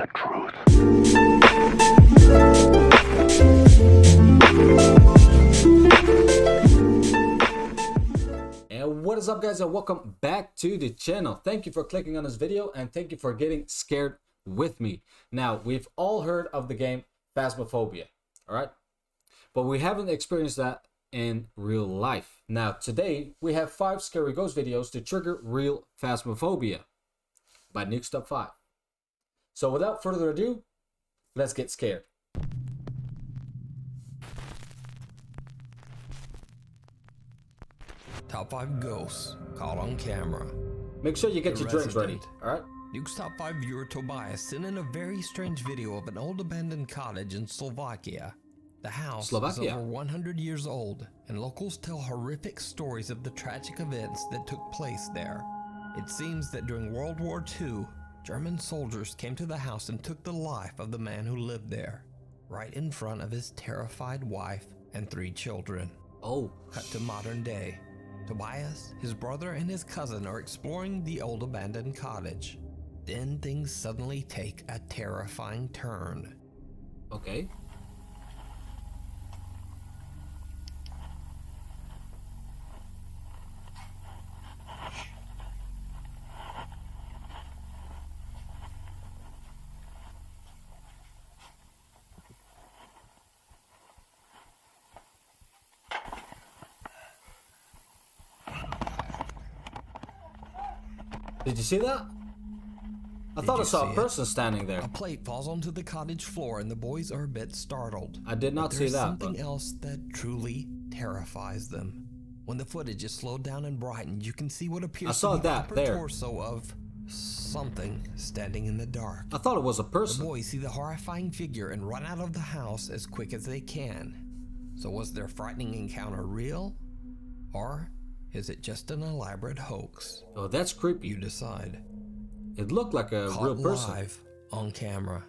the truth. And what is up, guys, and welcome back to the channel. Thank you for clicking on this video and thank you for getting scared with me. Now, we've all heard of the game Phasmophobia, all right? But we haven't experienced that in real life. Now, today we have 5 scary ghost videos to trigger real Phasmophobia by Nuke Step 5. So without further ado, let's get scared. Top 5 ghosts caught on camera. Make sure you get The your drinks ready, resident. all right? Nuke's Top 5 viewer Tobias sent in a very strange video of an old abandoned cottage in Slovakia. The house is over 100 years old, and locals tell horrific stories of the tragic events that took place there. It seems that during World War II, German soldiers came to the house and took the life of the man who lived there, right in front of his terrified wife and 3 children. Oh. Cut to modern day. Tobias, his brother, and his cousin are exploring the old abandoned cottage. Then things suddenly take a terrifying turn. Okay. Did you see that? I thought I saw a person standing there. A plate falls onto the cottage floor and the boys are a bit startled. I did not see that. There's something else that truly terrifies them. When the footage is slowed down and brightened, you can see what appears to be the upper torso of something standing in the dark. I thought it was a person. The boys see the horrifying figure and run out of the house as quick as they can. So was their frightening encounter real? Or is it just an elaborate hoax? Oh, that's creepy. You decide. It looked like a real person. Live on camera.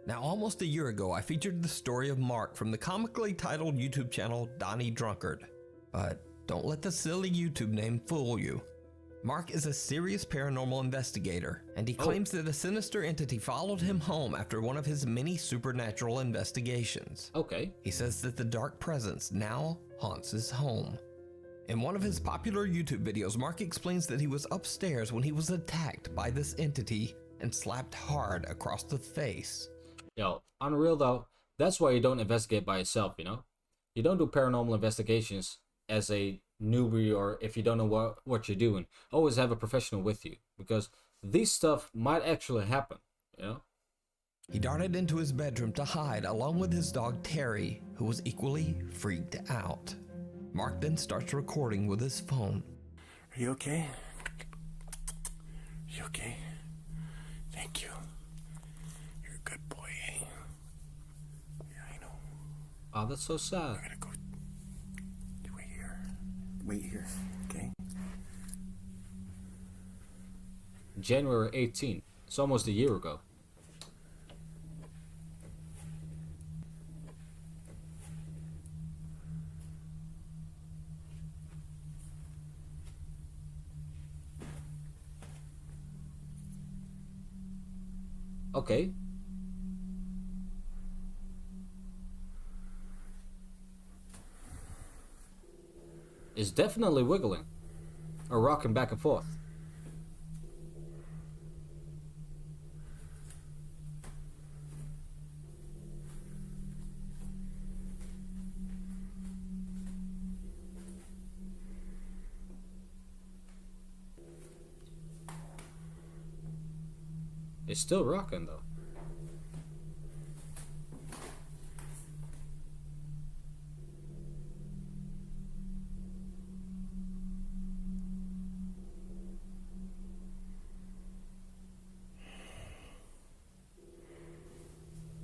Now, almost a year ago, I featured the story of Mark from the comically titled YouTube channel Donnie Drunkard. But don't let the silly YouTube name fool you. Mark is a serious paranormal investigator, and he claims that a sinister entity followed him home after one of his many supernatural investigations. Okay. He says that the dark presence now haunts his home. In one of his popular YouTube videos, Mark explains that he was upstairs when he was attacked by this entity and slapped hard across the face. Yo, unreal though. That's why you don't investigate by yourself, you know? You don't do paranormal investigations as a newbie or if you don't know what you're doing. Always have a professional with you because this stuff might actually happen, you know? He darted into his bedroom to hide along with his dog Terry, who was equally freaked out. Mark then starts recording with his phone. Are you okay? You okay? Thank you. You're a good boy, eh? Yeah, I know. Oh, that's so sad. I'm gonna go. Wait here. Wait here, okay? January 18th. It's almost a year ago. Okay. It's definitely wiggling or rocking back and forth. It's still rocking though.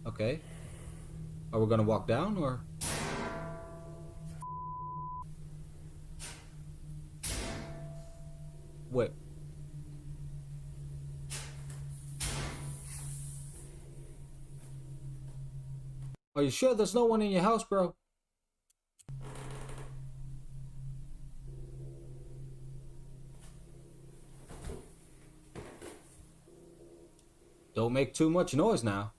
Okay. Are we gonna walk down or? Wait. Are you sure there's no one in your house, bro? Don't make too much noise now.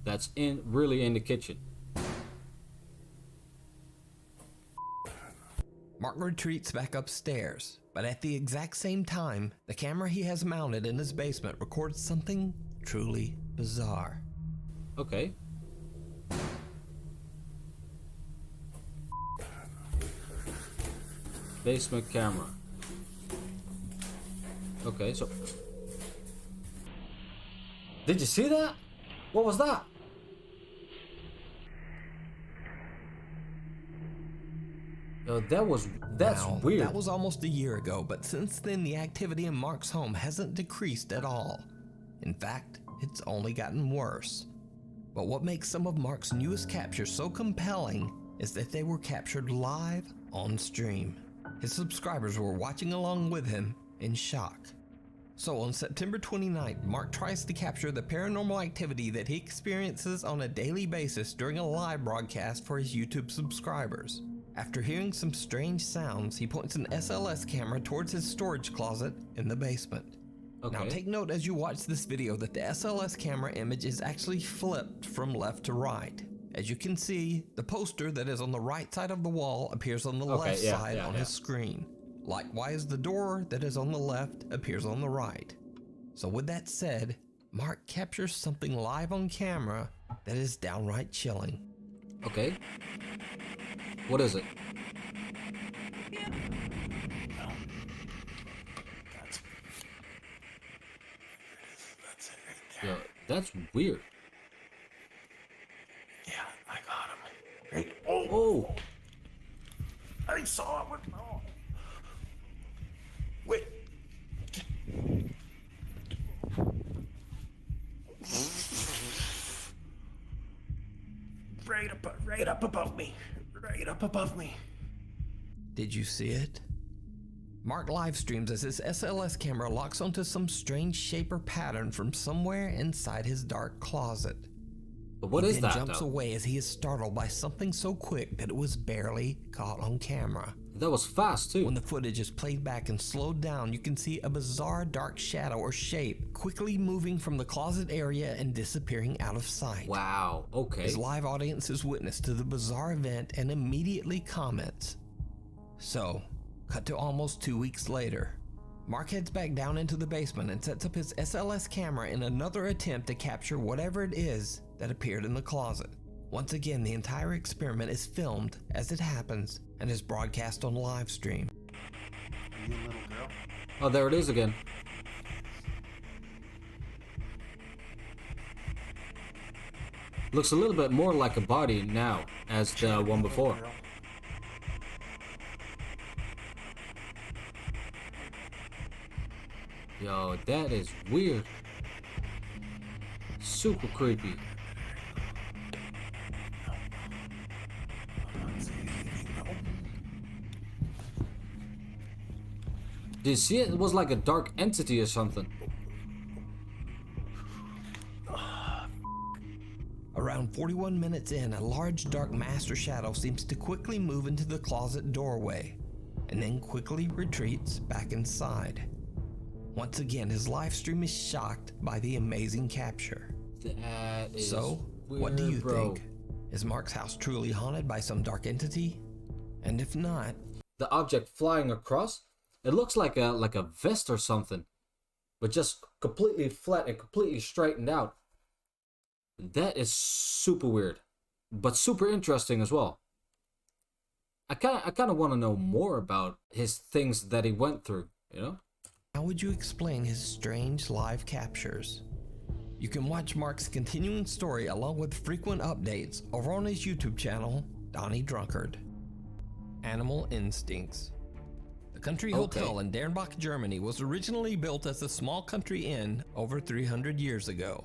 That's really in the kitchen. Mark retreats back upstairs, but at the exact same time, the camera he has mounted in his basement records something truly bizarre. Okay. Basement camera. Okay, so... Did you see that? What was that? Yo, that's Now, weird. That was almost a year ago, but since then the activity in Mark's home hasn't decreased at all. In fact, it's only gotten worse. But what makes some of Mark's newest captures so compelling is that they were captured live on stream. His subscribers were watching along with him in shock. So on September 29th, Mark tries to capture the paranormal activity that he experiences on a daily basis during a live broadcast for his YouTube subscribers. After hearing some strange sounds, he points an SLS camera towards his storage closet in the basement. Okay. Now take note as you watch this video that the SLS camera image is actually flipped from left to right. As you can see, the poster that is on the right side of the wall appears on the left side on his screen. Likewise, the door that is on the left appears on the right. So with that said, Mark captures something live on camera that is downright chilling. Okay. What is it? That's it right there. Yo, that's weird. Yeah, I got him. Right. Oh! I saw it. Oh. Wait. Right up above me. Right up above me. Did you see it? Mark live streams as his SLS camera locks onto some strange shape or pattern from somewhere inside his dark closet. But what is that, He jumps though? away as he is startled by something so quick that it was barely caught on camera. That was fast, too. When the footage is played back and slowed down, you can see a bizarre dark shadow or shape quickly moving from the closet area and disappearing out of sight. Wow, okay. His live audience is witness to the bizarre event and immediately comments. So, cut to almost 2 weeks later. Mark heads back down into the basement and sets up his SLS camera in another attempt to capture whatever it is that appeared in the closet. Once again, the entire experiment is filmed as it happens and is broadcast on live stream. Are you a little girl? Oh, there it is again. Looks a little bit more like a body now as the one before. Yo, that is weird. Super creepy. Did you see it? It was like a dark entity or something. Around 41 minutes in, a large dark master shadow seems to quickly move into the closet doorway and then quickly retreats back inside. Once again, his live stream is shocked by the amazing capture. That is So, weird, what do you bro. think? Is Mark's house truly haunted by some dark entity? And if not, The object flying across, it looks like a vest or something, but just completely flat and completely straightened out. That is super weird, but super interesting as well. I kind of want to know more about his things that he went through, you know? how would you explain his strange live captures? You can watch Mark's continuing story along with frequent updates over on his YouTube channel, Donnie Drunkard. Animal Instincts. The Country Hotel in Dernbach, Germany was originally built as a small country inn over 300 years ago.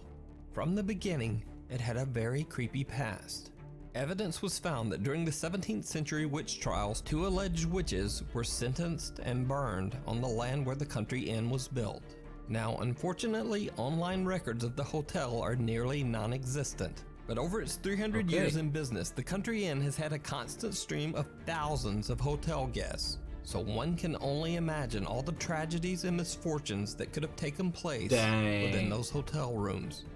From the beginning, it had a very creepy past. Evidence was found that during the 17th century witch trials, 2 alleged witches were sentenced and burned on the land where the Country Inn was built. Now, unfortunately, online records of the hotel are nearly non-existent. But over its 300 years in business, the Country Inn has had a constant stream of thousands of hotel guests. So one can only imagine all the tragedies and misfortunes that could have taken place within those hotel rooms.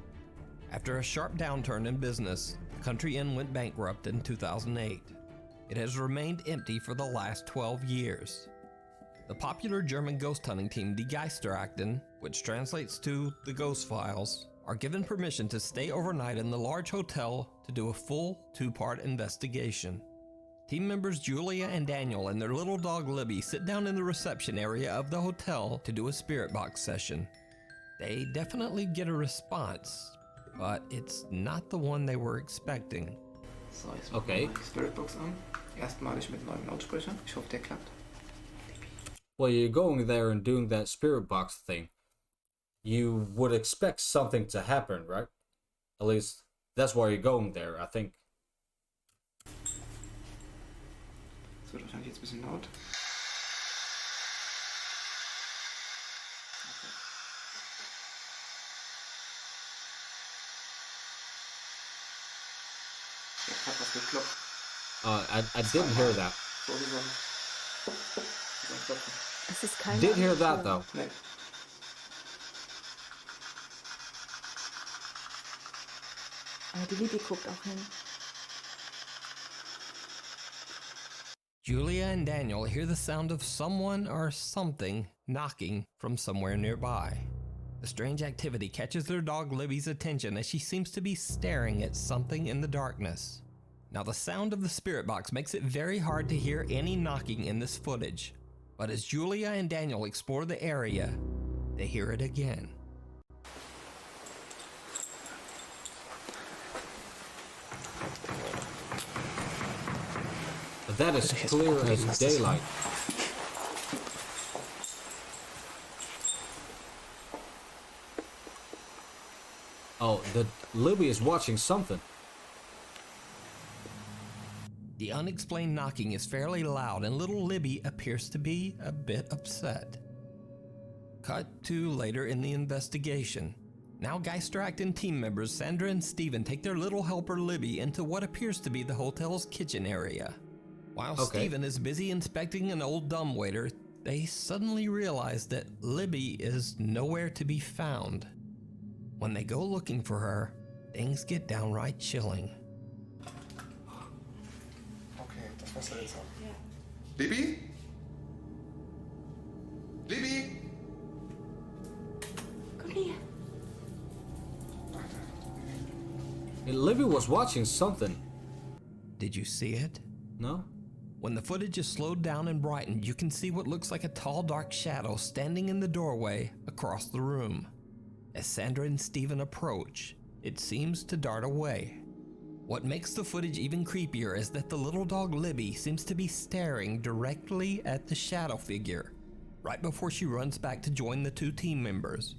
After a sharp downturn in business, the Country Inn went bankrupt in 2008. It has remained empty for the last 12 years. The popular German ghost hunting team Die Geisterakten, which translates to the Ghost Files, are given permission to stay overnight in the large hotel to do a full 2-part investigation. Team members Julia and Daniel and their little dog Libby sit down in the reception area of the hotel to do a spirit box session. They definitely get a response, but it's not the one they were expecting. So, jetzt machen wir die Spiritbox an. Erstmalig mit neuem Lautsprecher. Ich hoffe, der klappt. Well, you're going there and doing that spirit box thing. You would expect something to happen, right? At least that's why you're going there, I think. Das wird wahrscheinlich jetzt ein bisschen laut. Jetzt hat was geklopft. I didn't hear that. So wie so ein Klopfen. Es ist keine Did hear that Apparition. though. Nee. Aber die Libby guckt auch hin. Julia and Daniel hear the sound of someone or something knocking from somewhere nearby. The strange activity catches their dog Libby's attention as she seems to be staring at something in the darkness. Now, the sound of the spirit box makes it very hard to hear any knocking in this footage, but as Julia and Daniel explore the area, they hear it again. That is clear as daylight. Oh, Libby is watching something. The unexplained knocking is fairly loud and little Libby appears to be a bit upset. Cut to later in the investigation. Now Geisterakten team members Sandra and Steven take their little helper Libby into what appears to be the hotel's kitchen area. While Steven is busy inspecting an old dumbwaiter, they suddenly realize that Libby is nowhere to be found. When they go looking for her, things get downright chilling. Okay, das war seltsam. Ja. Libby? Libby? Komm her. Libby was watching something. Did you see it? No? When the footage is slowed down and brightened, you can see what looks like a tall, dark shadow standing in the doorway across the room. As Sandra and Steven approach, it seems to dart away. What makes the footage even creepier is that the little dog Libby seems to be staring directly at the shadow figure, right before she runs back to join the 2 team members.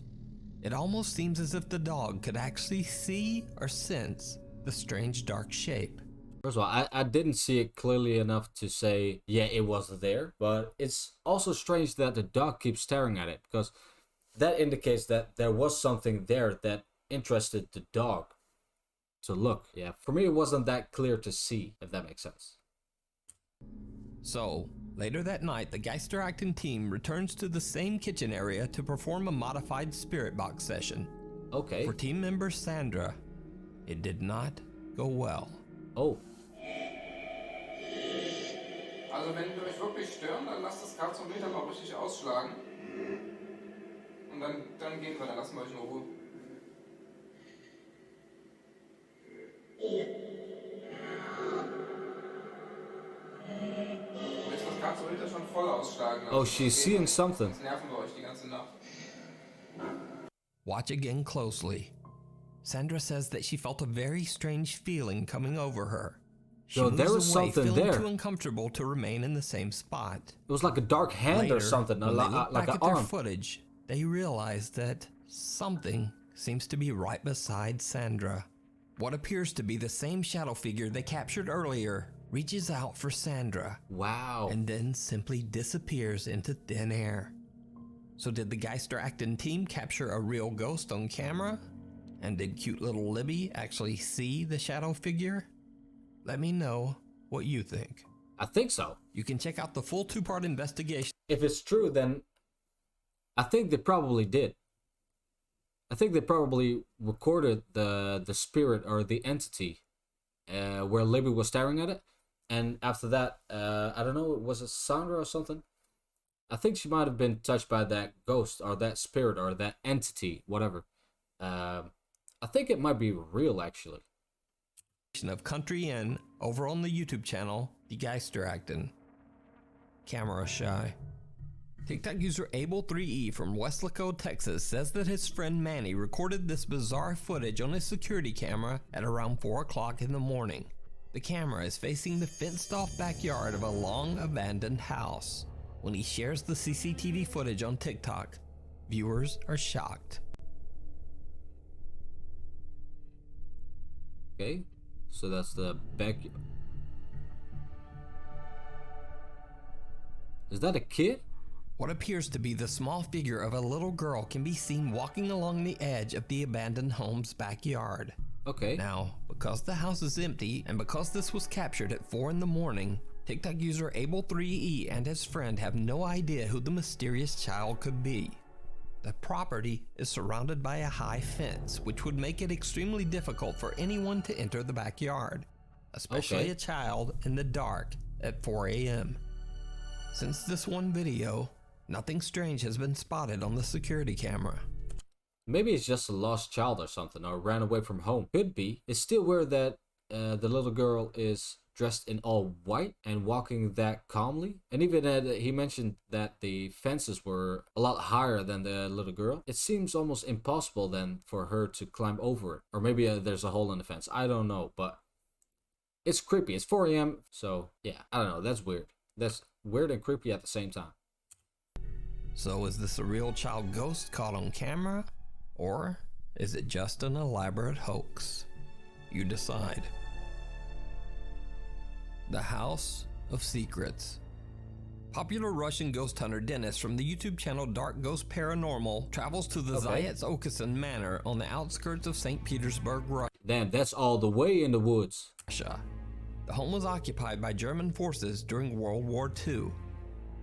It almost seems as if the dog could actually see or sense the strange dark shape. First of all, I didn't see it clearly enough to say, yeah, it was there. But it's also strange that the dog keeps staring at it, because that indicates that there was something there that interested the dog to look. Yeah, for me, it wasn't that clear to see, if that makes sense. So, later that night, the Geisterakten team returns to the same kitchen area to perform a modified spirit box session. Okay. For team member Sandra, it did not go well. Oh. Also wenn wir euch wirklich stören, dann lasst das Karzometer mal richtig ausschlagen. Und dann gehen wir, dann lassen wir euch in Ruhe. Und jetzt das Karzometer schon voll ausschlagen. Oh, she's seeing something. Sonst nerven wir euch die ganze Nacht. Watch again closely. Sandra says that she felt a very strange feeling coming over her. She So there moves was away, something feeling there. too uncomfortable to remain in the same spot. It was like a dark hand Later, or something, when they look like back an at their arm. footage, they realize that something seems to be right beside Sandra. What appears to be the same shadow figure they captured earlier reaches out for Sandra. Wow. And then simply disappears into thin air. So did the Geister-Acton team capture a real ghost on camera? And did cute little Libby actually see the shadow figure? Let me know what you think. I think so. You can check out the full 2-part investigation. If it's true, then I think they probably did. I think they probably recorded the spirit or the entity where Libby was staring at it. And after that, I don't know, was it Sandra or something? I think she might have been touched by that ghost or that spirit or that entity, whatever. I think it might be real, actually. Of Country Inn over on the YouTube channel, The Geister-Acton. Camera shy. TikTok user Abel3E from Weslaco, Texas says that his friend Manny recorded this bizarre footage on his security camera at around 4 o'clock in the morning. The camera is facing the fenced-off backyard of a long abandoned house. When he shares the CCTV footage on TikTok, viewers are shocked. Okay, so that's the back. Is that a kid? What appears to be the small figure of a little girl can be seen walking along the edge of the abandoned home's backyard. Okay. Now, because the house is empty and because this was captured at 4 in the morning, TikTok user Abel3E and his friend have no idea who the mysterious child could be. The property is surrounded by a high fence, which would make it extremely difficult for anyone to enter the backyard, especially a child in the dark at 4 a.m. Since this one video, nothing strange has been spotted on the security camera. Maybe it's just a lost child or something, or ran away from home. Could be. It's still weird that the little girl is dressed in all white and walking that calmly. And even he mentioned that the fences were a lot higher than the little girl. It seems almost impossible then for her to climb over it. Or maybe there's a hole in the fence. I don't know, but it's creepy. It's 4 a.m. So yeah, I don't know. That's weird. That's weird and creepy at the same time. So is this a real child ghost caught on camera? Or is it just an elaborate hoax? You decide. The House of Secrets. Popular Russian ghost hunter Dennis from the YouTube channel Dark Ghost Paranormal travels to the Zayats Okasan Manor on the outskirts of St. Petersburg, Russia. Damn, that's all the way in the woods. The home was occupied by German forces during World War II.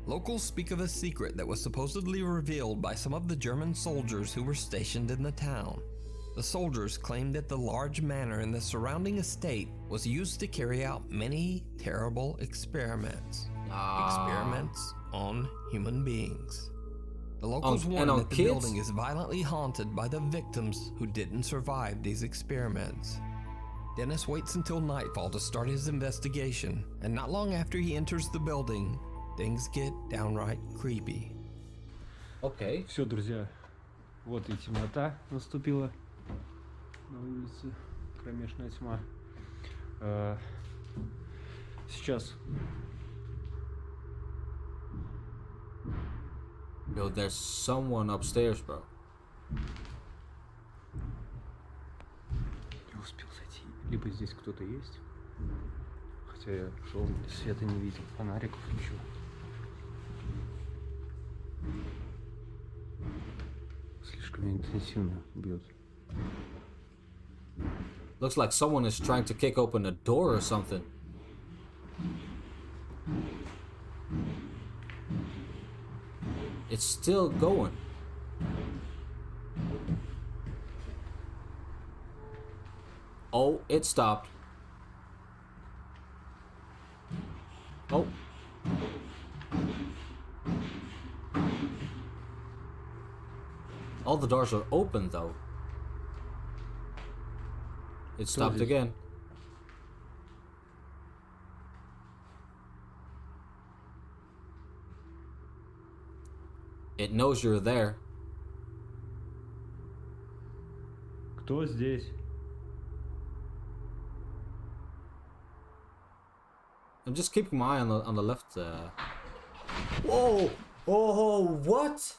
Locals speak of a secret that was supposedly revealed by some of the German soldiers who were stationed in the town. The soldiers claimed that the large manor and the surrounding estate was used to carry out many terrible experiments. Experiments on human beings. The locals warn that the building is violently haunted by the victims who didn't survive these experiments. Dennis waits until nightfall to start his investigation, and not long after he enters the building, things get downright creepy. Okay. Все, друзья, вот и темнота наступила. На улице кромешная тьма. Сейчас. Yo, there's someone upstairs, bro. Не успел зайти. Либо здесь кто-то есть. Хотя я шел, света не видел, фонариков, ничего. Слишком интенсивно бьет. Looks like someone is trying to kick open a door or something. It's still going. Oh, it stopped. Oh. All the doors are open though. It stopped again. It knows you're there. Кто здесь? I'm just keeping my eye on the left. Whoa! Oh, what?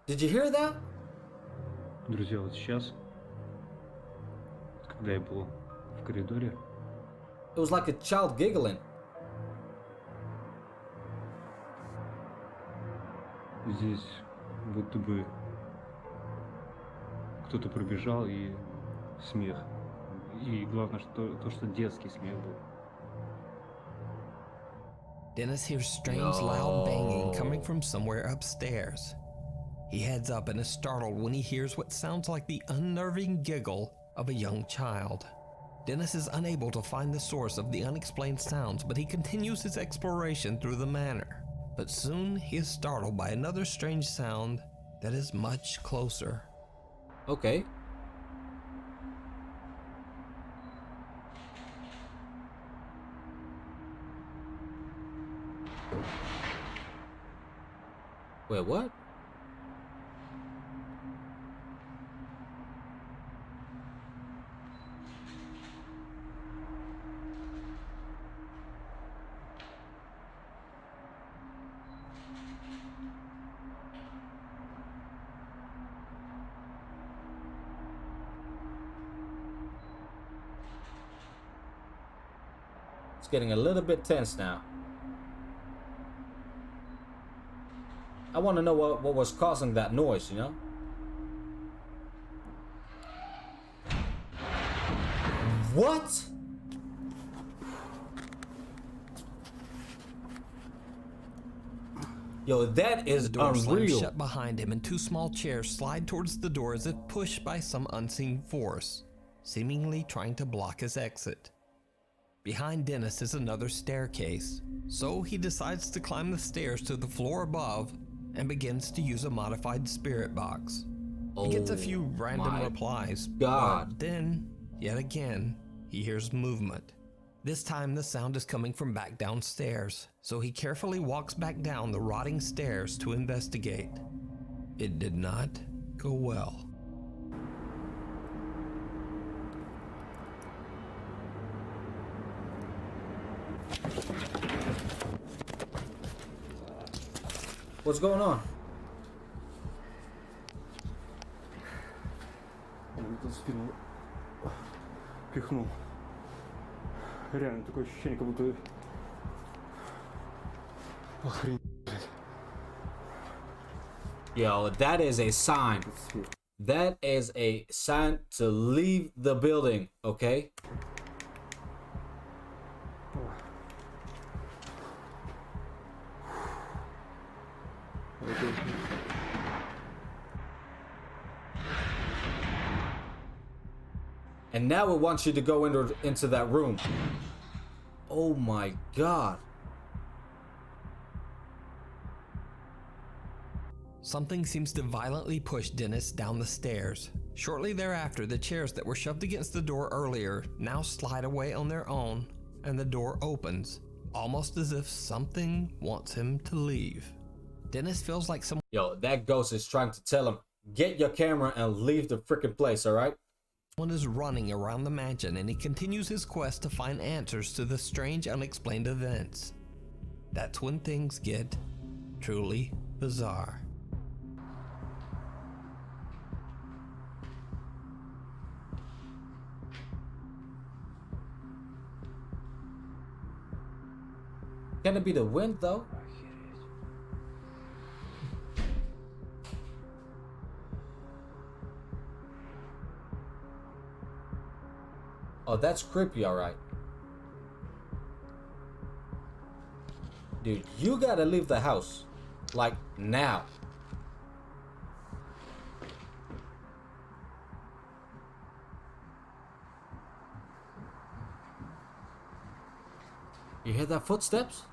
Did you hear that? Друзья, вот сейчас когда я был в коридоре. It was like a child giggling. Здесь будто бы кто-то пробежал и смех. И главное, что детский смех был. Dennis hears strange loud banging coming from somewhere upstairs. He heads up and is startled when he hears what sounds like the unnerving giggle of a young child. Dennis is unable to find the source of the unexplained sounds, but he continues his exploration through the manor. But soon he is startled by another strange sound that is much closer. Okay. Wait, what? It's getting a little bit tense now. I want to know what was causing that noise, you know? What? Yo, that is The door slams unreal. shut behind him and two small chairs slide towards the door as if pushed by some unseen force, seemingly trying to block his exit. Behind Dennis is another staircase, so he decides to climb the stairs to the floor above and begins to use a modified spirit box. He gets a few random my replies, God. but then, yet again, he hears movement. This time the sound is coming from back downstairs, so he carefully walks back down the rotting stairs to investigate. It did not go well. What's going on? Он эту спину пихнул. Реально такое ощущение, как будто... Охренеть. Yo, that is a sign. That is a sign to leave the building, okay? And now it wants you to go into that room. Oh my God. Something seems to violently push Dennis down the stairs. Shortly thereafter, the chairs that were shoved against the door earlier now slide away on their own, and the door opens, almost as if something wants him to leave. Dennis feels like someone Yo, that ghost is trying to tell him, get your camera and leave the freaking place, alright? is running around the mansion, and he continues his quest to find answers to the strange, unexplained events. That's when things get truly bizarre. Can it be the wind though? Oh, that's creepy, alright. Dude, you gotta leave the house. Like, now. You hear that footsteps?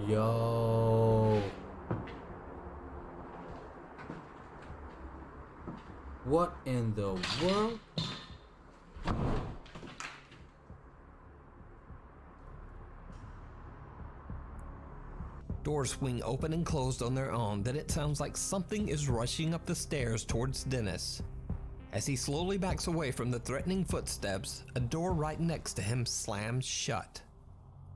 Yo. What in the world? Doors swing open and closed on their own, then it sounds like something is rushing up the stairs towards Dennis. As he slowly backs away from the threatening footsteps, a door right next to him slams shut.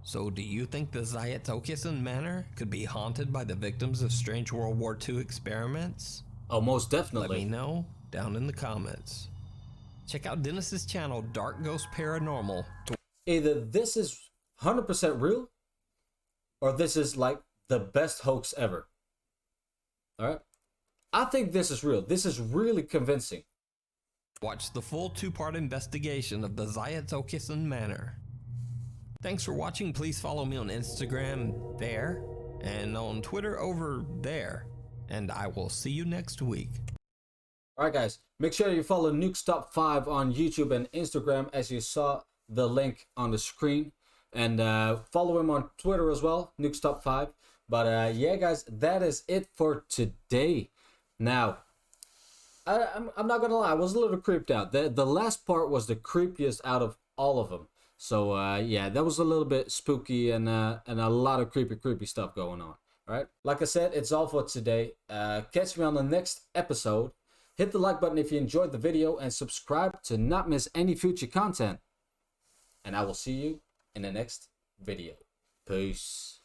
So do you think the Zayatokisan Manor could be haunted by the victims of strange World War II experiments? Oh, most Let definitely. me know down in the comments. Check out Dennis's channel, Dark Ghost Paranormal. Either this is 100% real, or this is like the best hoax ever. Alright? I think this is real. This is really convincing. Watch the full 2-part investigation of the Zayatokisan Manor. Thanks for watching. Please follow me on Instagram there, and on Twitter over there. And I will see you next week. Alright guys, make sure you follow Nuke's Top 5 on YouTube and Instagram, as you saw the link on the screen. And follow him on Twitter as well, Nuke's Top 5. But yeah guys, that is it for today. Now, I'm not gonna lie, I was a little creeped out. The last part was the creepiest out of all of them. So yeah, that was a little bit spooky and a lot of creepy stuff going on. Alright, like I said, it's all for today. Catch me on the next episode. Hit the like button if you enjoyed the video and subscribe to not miss any future content. And I will see you in the next video. Peace.